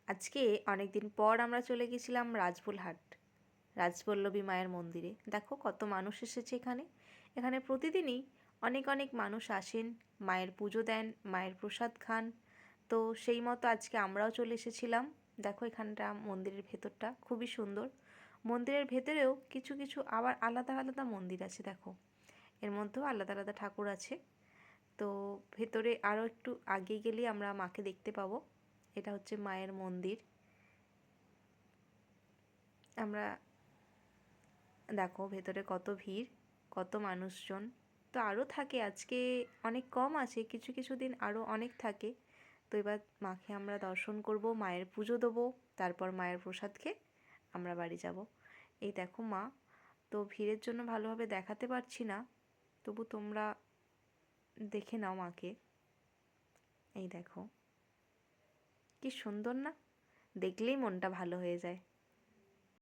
আজকে অনেক দিন পর আমরা চলে গেছিলাম রাজবুলহাট রাজবল্লভী মায়ের মন্দিরে। দেখো কত মানুষ এসেছে এখানে। এখানে প্রতিদিনই অনেক অনেক মানুষ আসেন, মায়ের পুজো দেন, মায়ের প্রসাদ খান। তো সেই মতো আজকে আমরাও চলে এসেছিলাম। দেখো এখানটা মন্দিরের ভেতরটা খুবই সুন্দর। মন্দিরের ভেতরেও কিছু কিছু আবার আলাদা আলাদা মন্দির আছে। দেখো এর মধ্যেও আলাদা আলাদা ঠাকুর আছে। তো ভেতরে আরও একটু আগে গেলেই আমরা মাকে দেখতে পাবো। এটা হচ্ছে মায়ের মন্দির। আমরা দেখো ভেতরে কত ভিড়, কত মানুষজন। তো আরও থাকে, আজকে অনেক কম আছে, কিছু কিছু দিন আরও অনেক থাকে। তো এবার মাকে আমরা দর্শন করব, মায়ের পুজো দেবো, তারপর মায়ের প্রসাদ খেয়ে আমরা বাড়ি যাব। এই দেখো মা। তো ভিড়ের জন্য ভালোভাবে দেখাতে পারছি না, তবু তোমরা দেখে নাও মাকে। এই দেখো কি সুন্দর না, দেখলেই মনটা ভালো হয়ে যায়।